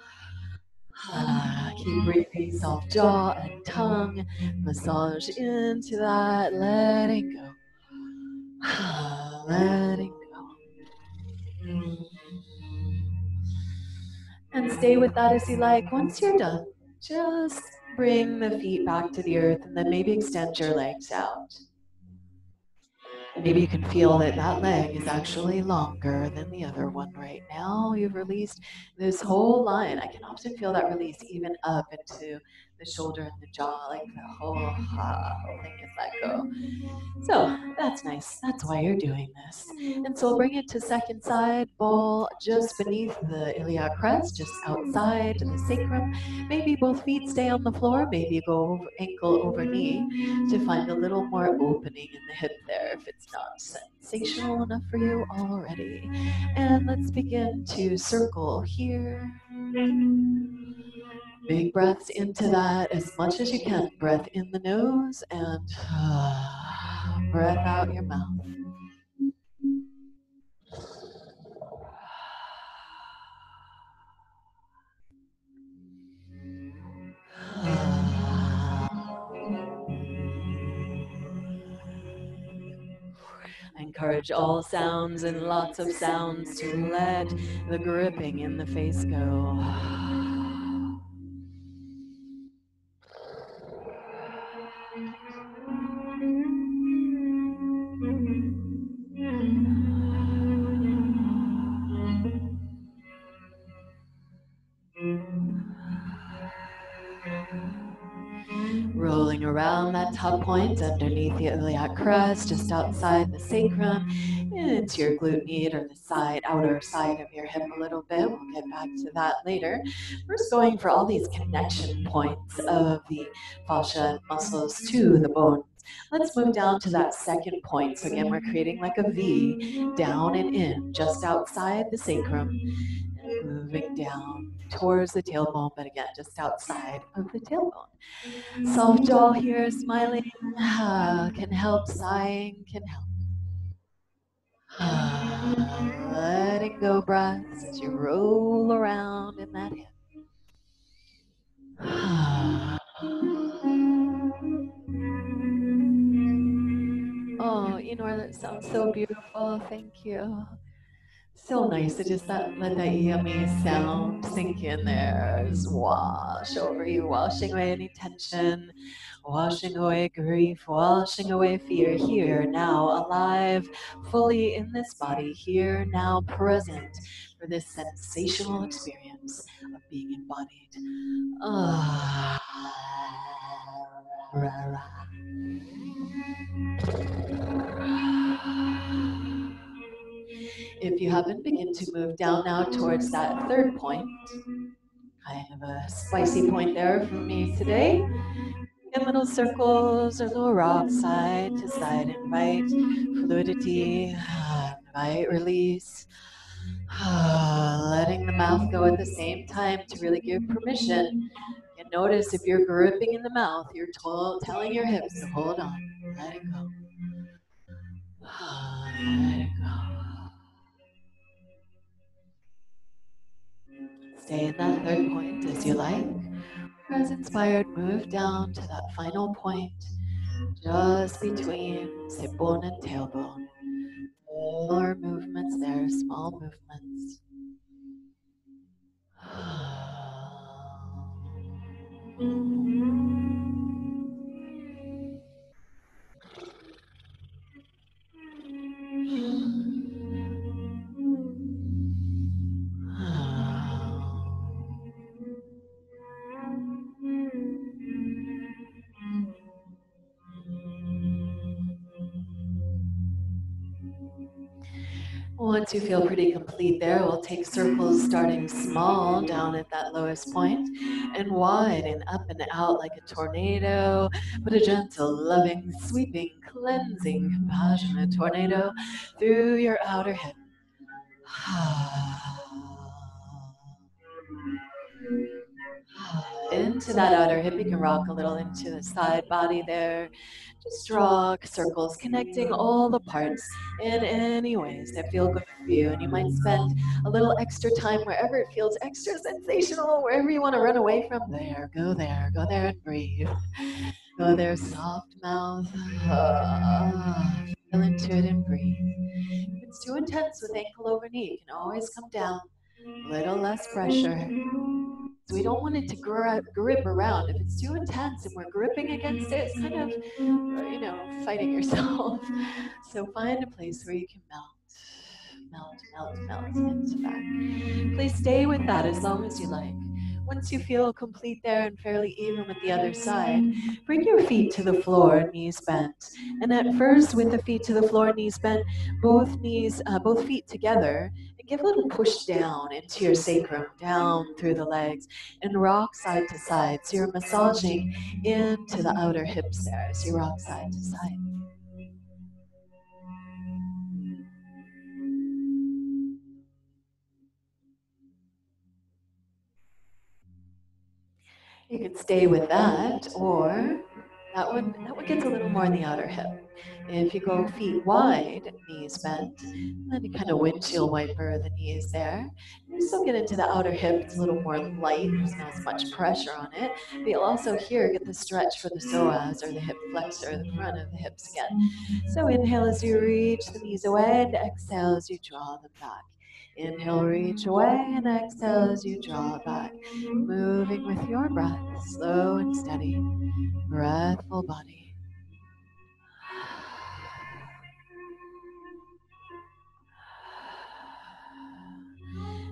Keep breathing, soft jaw and tongue. Massage into that, letting go. Letting go. And stay with that as you like. Once you're done, just bring the feet back to the earth and then maybe extend your legs out. Maybe you can feel that that leg is actually longer than the other one right now. You've released this whole line. I can often feel that release even up into the shoulder and the jaw, like the whole thing is let go. So that's nice. That's why you're doing this. And so we'll bring it to second side, ball just beneath the iliac crest, just outside the sacrum. Maybe both feet stay on the floor. Maybe you go ankle over knee to find a little more opening in the hip there if it's not sensational enough for you already. And let's begin to circle here. Big breaths into that as much as you can. Breath in the nose and breath out your mouth. I encourage all sounds and lots of sounds to let the gripping in the face go. rolling around that top point underneath the iliac crest, just outside the sacrum, into your glute med or the outer side of your hip a little bit. We'll get back to that later. We're just going for all these connection points of the fascia and muscles to the bone. Let's move down to that second point. So again, we're creating like a V, down and in, just outside the sacrum, and moving down towards the tailbone, but again, just outside of the tailbone. Soft jaw here, smiling can help, sighing can help. Letting go breaths as you roll around in that hip. Oh, Eenor, that sounds so beautiful. Thank you. So nice to just let that yummy sound sink in there. Just wash over you, washing away any tension, washing away grief, washing away fear. Here, now, alive, fully in this body. Here, now, present for this sensational experience of being embodied. If you haven't, begin to move down now towards that third point. Kind of a spicy point there for me today. In little circles or little rocks, side to side. Invite fluidity, invite release. Letting the mouth go at the same time to really give permission. And notice if you're gripping in the mouth, you're telling your hips to hold on. Let it go. Let it go. Stay in that third point as you like. As inspired, move down to that final point, just between sit bone and tailbone. More movements there, small movements. Once you feel pretty complete there, we'll take circles starting small down at that lowest point and wide and up and out like a tornado, but a gentle, loving, sweeping, cleansing, compassionate tornado through your outer hip. Into that outer hip, you can rock a little into the side body there. Just draw circles, connecting all the parts in any ways that feel good for you. And you might spend a little extra time wherever it feels extra sensational, wherever you want to run away from. Go there and breathe. Go there, soft mouth. Feel into it and breathe. If it's too intense with ankle over knee, you can always come down. A little less pressure. So we don't want it to grip around. If it's too intense and we're gripping against it, it's kind of, fighting yourself. So find a place where you can melt into that. Please stay with that as long as you like. Once you feel complete there and fairly even with the other side, bring your feet to the floor, knees bent. And at first, with the feet to the floor, knees bent, both feet together, and give a little push down into your sacrum, down through the legs, and rock side to side. So you're massaging into the outer hips there. So you rock side to side. You can stay with that, or that one gets a little more in the outer hip. If you go feet wide, knees bent, then you kind of windshield wiper the knees there. You still get into the outer hip, it's a little more light, there's not as much pressure on it. But you'll also here get the stretch for the psoas, or the hip flexor, the front of the hips again. So inhale as you reach the knees away, and exhale as you draw them back. Inhale, reach away, and exhale as you draw it back. Moving with your breath, slow and steady, breathful body.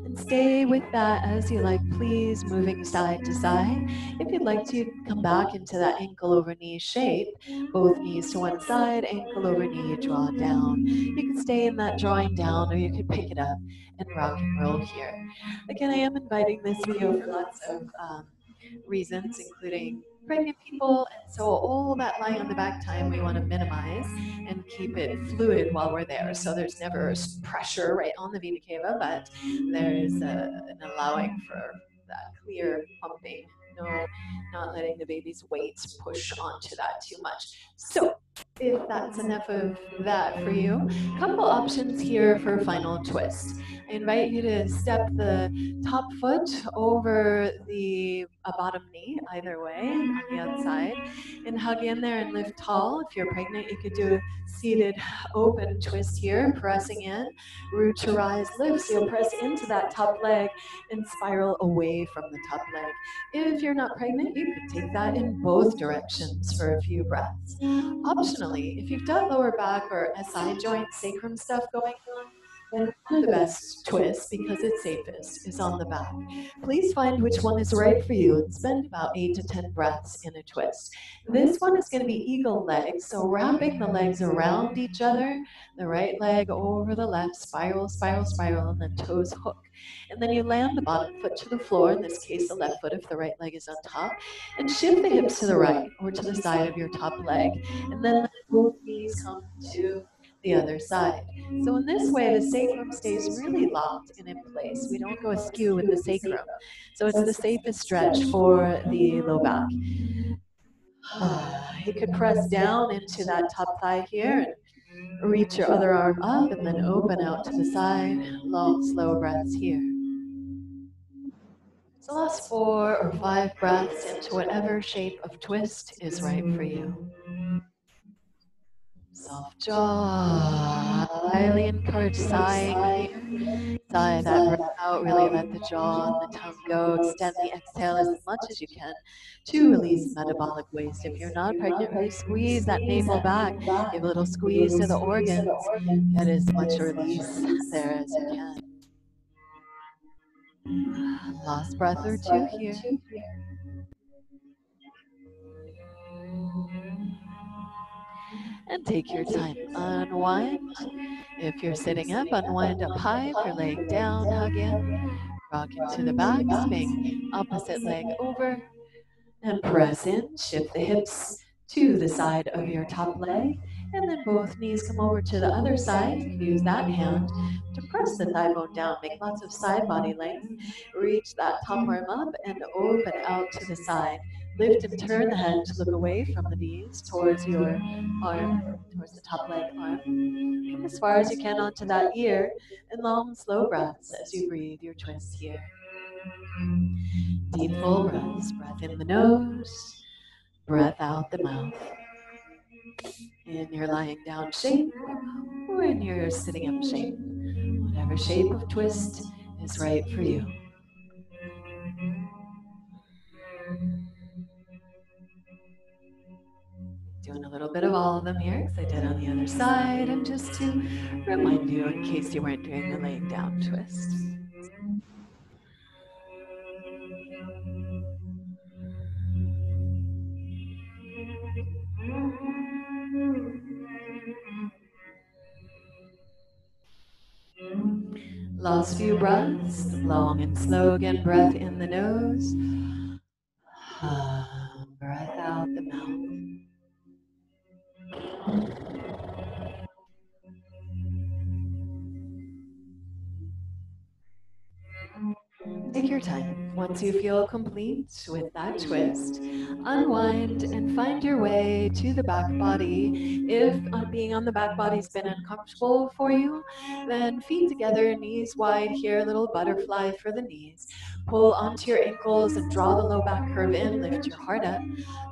And stay with that as you like, please, moving side to side. If you'd like to, you can come back into that ankle over knee shape, both knees to one side, ankle over knee, draw down. You can stay in that drawing down, or you could pick it up and rock and roll here. Again, I am inviting this video for lots of reasons, including pregnant people, and so all that lying on the back time we want to minimize and keep it fluid while we're there. So there's never pressure right on the vena cava, but there is an allowing for that clear pumping. No, not letting the baby's weight push onto that too much. So if that's enough of that for you, a couple options here for a final twist. I invite you to step the top foot over the bottom knee, either way, on the outside, and hug in there and lift tall. If you're pregnant, you could do a seated open twist here, pressing in, root to rise, lift, so you'll press into that top leg and spiral away from the top leg. If you're not pregnant, you could take that in both directions for a few breaths. Optionally, if you've got lower back or SI joint sacrum stuff going on, then one of the best twists, because it's safest, is on the back. Please find which one is right for you and spend about 8 to 10 breaths in a twist. This one is going to be eagle legs, so wrapping the legs around each other, the right leg over the left, spiral, spiral, spiral, and then toes hook. And then you land the bottom foot to the floor, in this case the left foot if the right leg is on top, and shift the hips to the right or to the side of your top leg. And then let both knees come to the other side. So in this way, the sacrum stays really locked and in place. We don't go askew with the sacrum. So it's the safest stretch for the low back. You could press down into that top thigh here and reach your other arm up and then open out to the side. Long, slow breaths here. So last 4 or 5 breaths into whatever shape of twist is right for you. Soft jaw, highly encourage sighing here. Sigh that breath out, really let the jaw and the tongue go. Extend the exhale as much as you can to release metabolic waste. If you're not pregnant, really squeeze that navel back. Give a little squeeze to the organs. Get as much release there as you can. Last breath or two here. And take your time. Unwind. If you're sitting up, unwind up high. If you're laying down, hug in. Rock into the back, swing opposite leg over. And press in. Shift the hips to the side of your top leg. And then both knees come over to the other side. Use that hand to press the thigh bone down. Make lots of side body length. Reach that top arm up and open out to the side. Lift and turn the head to look away from the knees towards your arm, towards the top leg arm. Come as far as you can onto that ear, and long, slow breaths as you breathe your twist here. Deep, full breaths. Breath in the nose, breath out the mouth. In your lying down shape, or in your sitting up shape. Whatever shape of twist is right for you. Doing a little bit of all of them here, because I did on the other side, and just to remind you in case you weren't doing the laying down twist. Last few breaths, long and slow again, breath in the nose, breath out the mouth. Take your time. Once you feel complete with that twist, unwind and find your way to the back body. If being on the back body's been uncomfortable for you, then feet together, knees wide here, little butterfly for the knees. Pull onto your ankles and draw the low back curve in, lift your heart up,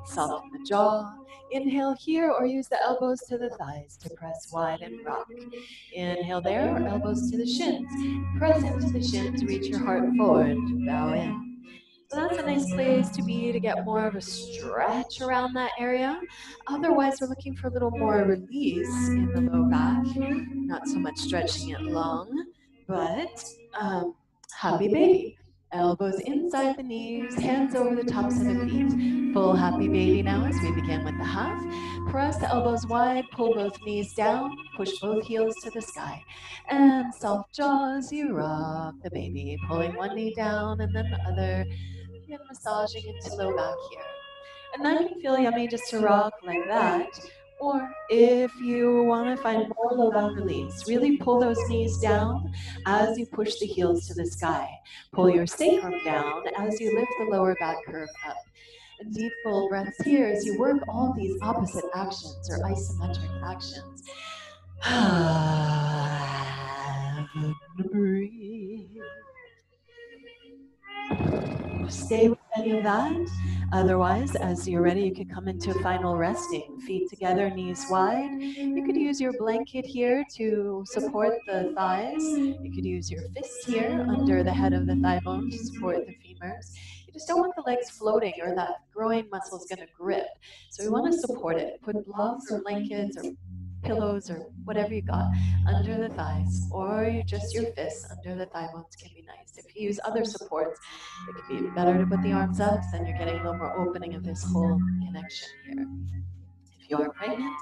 soften the jaw. Inhale here or use the elbows to the thighs to press wide and rock. Inhale there or elbows to the shins. Press into the shins, reach your heart forward, bow in. So that's a nice place to be to get more of a stretch around that area. Otherwise, we're looking for a little more release in the low back. Not so much stretching it long, but Happy baby. Elbows inside the knees, hands over the tops of the feet. Full happy baby now as we begin with the half. Press the elbows wide, pull both knees down, push both heels to the sky. And soft jaws, you rock the baby, pulling one knee down and then the other, and massaging into low back here. And that can feel yummy just to rock like that. Or if you want to find more low back release, really pull those knees down as you push the heels to the sky. Pull your sacrum down as you lift the lower back curve up. And deep full breaths here as you work all of these opposite actions or isometric actions. Breathe. Stay with any of that. Otherwise, as you're ready, you can come into final resting. Feet together, knees wide. You could use your blanket here to support the thighs. You could use your fist here under the head of the thigh bone to support the femurs. You just don't want the legs floating or that groin muscle is going to grip. So we want to support it. Put blocks or blankets or pillows or whatever you got under the thighs, or just your fists under the thigh bones can be nice. If you use other supports, it could be better to put the arms up, then you're getting a little more opening of this whole connection here. If you are pregnant,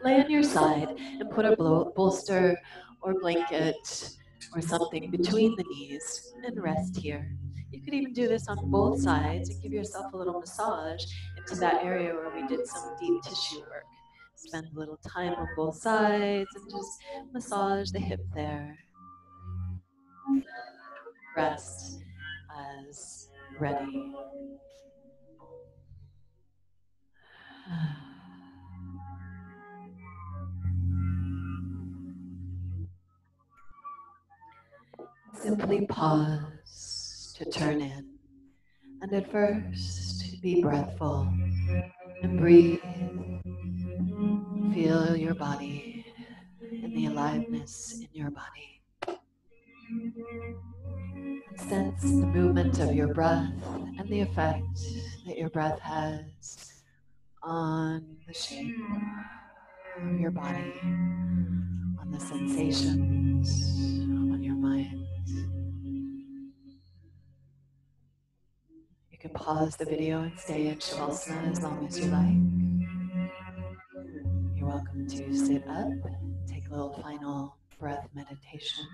lay on your side and put a bolster or blanket or something between the knees and rest here. You could even do this on both sides and give yourself a little massage into that area where we did some deep tissue work. Spend a little time on both sides and just massage the hip there. Rest as ready. Simply pause to turn in, and at first be breathful and breathe. Feel your body and the aliveness in your body. And sense the movement of your breath and the effect that your breath has on the shape of your body, on the sensations, on your mind. You can pause the video and stay in Shavasana as long as you like. You're welcome to sit up, take a little final breath meditation.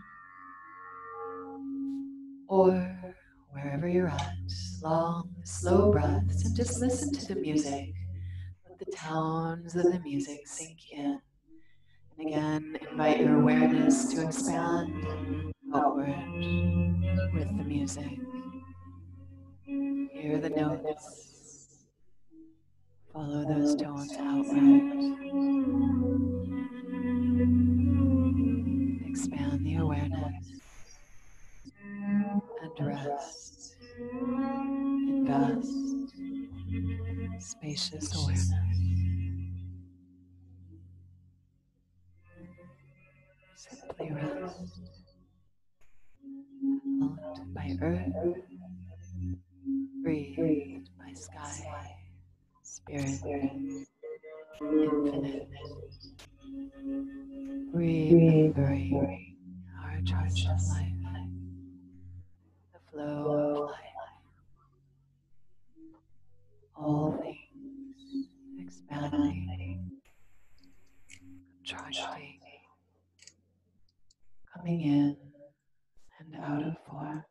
Or wherever you're at, long, slow breaths, and just listen to the music. Let the tones of the music sink in. And again, invite your awareness to expand outward with the music. Hear the notes. Follow those tones outward. Expand the awareness and rest in vast, spacious awareness. Simply rest, held by earth, breathed by sky, spirit, infinite. Remembering our charge of life, the flow of life, all things expanding, contracting, coming in and out of form.